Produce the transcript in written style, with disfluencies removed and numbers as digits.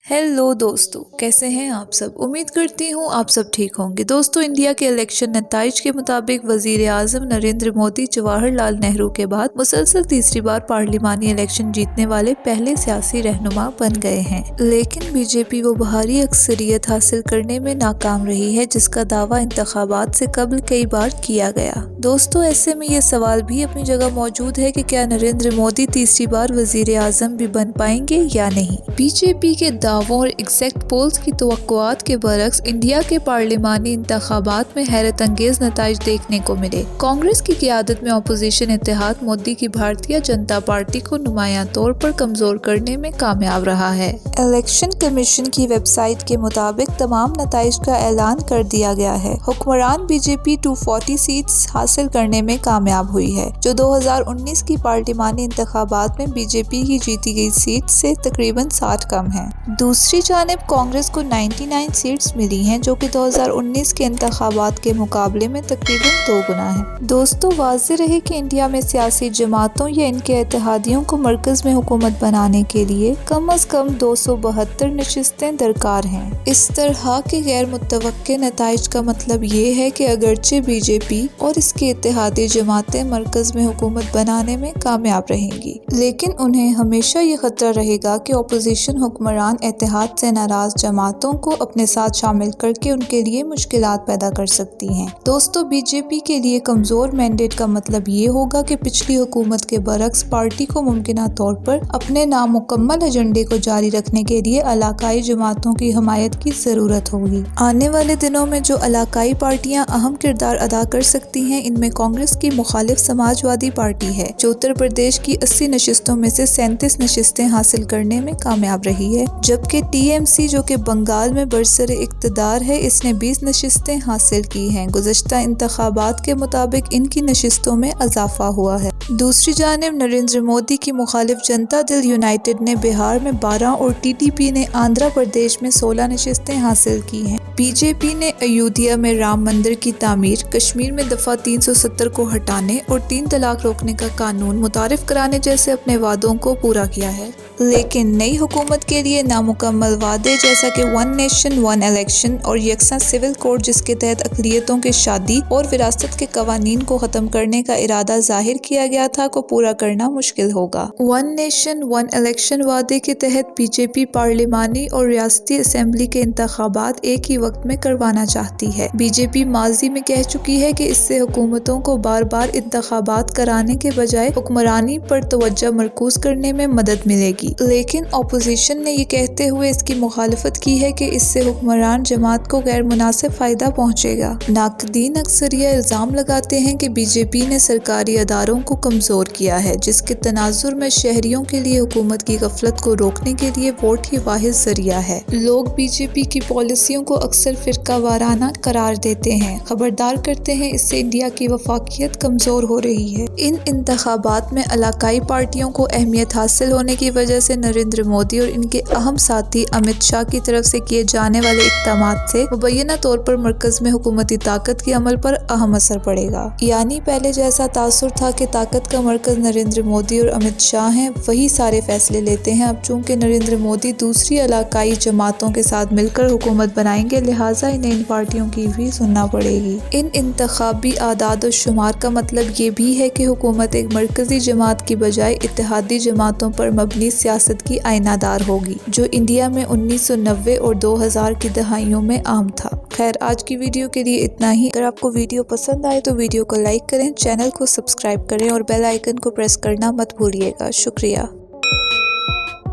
Hello दोस्तों, कैसे हैं आप सब। उम्मीद करती हूँ आप सब ठीक होंगे। दोस्तों, इंडिया के इलेक्शन नताइज के मुताबिक वजीर आजम नरेंद्र मोदी जवाहरलाल नेहरू के बाद मुसलसल तीसरी बार पार्लिमानी इलेक्शन जीतने वाले पहले सियासी रहनुमा बन गए हैं। लेकिन बीजेपी वो भारी अक्सरियत हासिल करने में नाकाम रही है जिसका दावा इंतखाबात से कबल कई बार किया गया। दोस्तों, ऐसे में ये सवाल भी अपनी जगह मौजूद है कि क्या नरेंद्र मोदी तीसरी बार वजीर आजम भी बन पाएंगे या नहीं। बीजेपी के दावों और एग्जैक्ट पोल्स की तवक्कुआत के बरक्स इंडिया के पार्लिमानी इंतखाबात में हैरत अंगेज नताइज देखने को मिले। कांग्रेस की क़ियादत में अपोजिशन इत्तेहाद मोदी की भारतीय जनता पार्टी को नुमायां तौर पर कमजोर करने में कामयाब रहा है। इलेक्शन कमीशन की वेबसाइट के मुताबिक तमाम नताइज का ऐलान कर दिया गया है। हुक्मरान बीजेपी 240 सीट्स हासिल करने में कामयाब हुई है, जो 2019 की पार्लिमानी इंतखाबात में बीजेपी की जीती गई सीट से तकरीबन 60 कम है। दूसरी जानिब कांग्रेस को 99 सीट्स मिली हैं, जो कि 2019 के इंतखाबात के मुकाबले में तकरीबन 2 गुना है। दोस्तों, वाज़ेह रहे कि इंडिया में सियासी जमातों या इनके इत्तेहादियों को मरकज में हुकूमत बनाने के लिए कम अज कम 272 नशिस्तें दरकार हैं। इस तरह के गैर मुतवक्के नताइज का मतलब ये है कि अगरचे बीजेपी और इसके इत्तेहादी जमातें मरकज में हुकूमत बनाने में कामयाब रहेंगी, लेकिन उन्हें हमेशा ये खतरा रहेगा कि अपोजिशन हुक्मरान इत्तेहाद से नाराज जमातों को अपने साथ शामिल करके उनके लिए मुश्किलात पैदा कर सकती हैं। दोस्तों, बीजेपी के लिए कमजोर मैंडेट का मतलब ये होगा कि पिछली हुकूमत के बरक्स पार्टी को मुमकिना तौर पर अपने नामुकम्मल एजेंडे को जारी रखने के लिए इलाकाई जमातों की हमायत की जरूरत होगी। आने वाले दिनों में जो इलाकाई पार्टियां अहम किरदार अदा कर सकती हैं, इनमें कांग्रेस की मुखालिफ समाजवादी पार्टी है, जो उत्तर प्रदेश की 80 नशिस्तों में से 37 नशिस्तें हासिल करने में कामयाब रही है, जबकि टीएमसी जो कि बंगाल में बरसर इक़्तिदार है, इसने 20 नशिस्तें हासिल की हैं। गुज़श्ता इंतखाबात के मुताबिक इनकी नशिस्तों में इजाफा हुआ है। दूसरी जानिब नरेंद्र मोदी की मुखालिफ जनता दल यूनाइटेड ने बिहार में 12 और टीडीपी ने आंध्र प्रदेश में 16 नशिस्तें हासिल की हैं। बीजेपी ने अयोध्या में राम मंदिर की तामीर, कश्मीर में दफा 370 को हटाने और 3 तलाक रोकने का कानून मुतारिफ कराने जैसे अपने वादों को पूरा किया है। लेकिन नई हुकूमत के लिए नामुकम्मल वादे जैसा कि 1 नेशन 1 इलेक्शन और यकसा सिविल कोड, जिसके तहत अक़लियतों के शादी और विरासत के कवानीन को ख़त्म करने का इरादा जाहिर किया गया था, को पूरा करना मुश्किल होगा। 1 नेशन 1 इलेक्शन वादे के तहत बीजेपी पार्लिमानी और रियासती असम्बली के इंतखाबात एक ही वक्त में करवाना चाहती है। बीजेपी माजी में कह चुकी है कि इससे हुकूमतों को बार बार इंतखाबात कराने के बजाय हुक्मरानी पर तवज्जो मरकूज करने में मदद मिलेगी। लेकिन अपोजिशन ने ये कहते हुए इसकी मुखालफत की है कि इससे हुक्मरान जमात को गैर मुनासिब फायदा पहुँचेगा। नाक़दीन अक्सरिया इल्ज़ाम लगाते हैं कि बीजेपी ने सरकारी अदारों को कमज़ोर किया है, जिसके तनाजुर में शहरियों के लिए हुकूमत की गफलत को रोकने के लिए वोट ही वाहिद जरिया है। लोग बीजेपी की पॉलिसियों को अक्सर फिरका वाराना करार देते हैं, खबरदार करते हैं इससे इंडिया की वफाकियत कमज़ोर हो रही है। इन इंतखाबात में इलाकाई पार्टियों को अहमियत हासिल होने की वजह से नरेंद्र मोदी और इनके अहम साथी अमित शाह की तरफ से किए जाने वाले इक़दामात से मुबैना तौर पर मरकज में हुकूमती ताकत के अमल पर अहम असर पड़ेगा। यानी पहले जैसा तासुर था कि ताकत का मरकज नरेंद्र मोदी और अमित शाह हैं, वही सारे फैसले लेते हैं। अब चूंकि नरेंद्र मोदी दूसरी इलाकाई जमातों के साथ मिलकर हुकूमत बनाएंगे, लिहाजा इन्हें इन पार्टियों की भी सुनना पड़ेगी। इन इंतखाबी आदाद और शुमार का मतलब ये भी है कि हुकूमत एक मरकजी जमात की बजाय इत्तेहादी जमातों पर मबनी सियासत की आईनादार होगी, जो इंडिया में 1990 और 2000 की दहाइयों में आम था। खैर, आज की वीडियो के लिए इतना ही। अगर आपको वीडियो पसंद आए तो वीडियो को लाइक करें, चैनल को सब्सक्राइब करें और बेल आइकन को प्रेस करना मत भूलिएगा। शुक्रिया।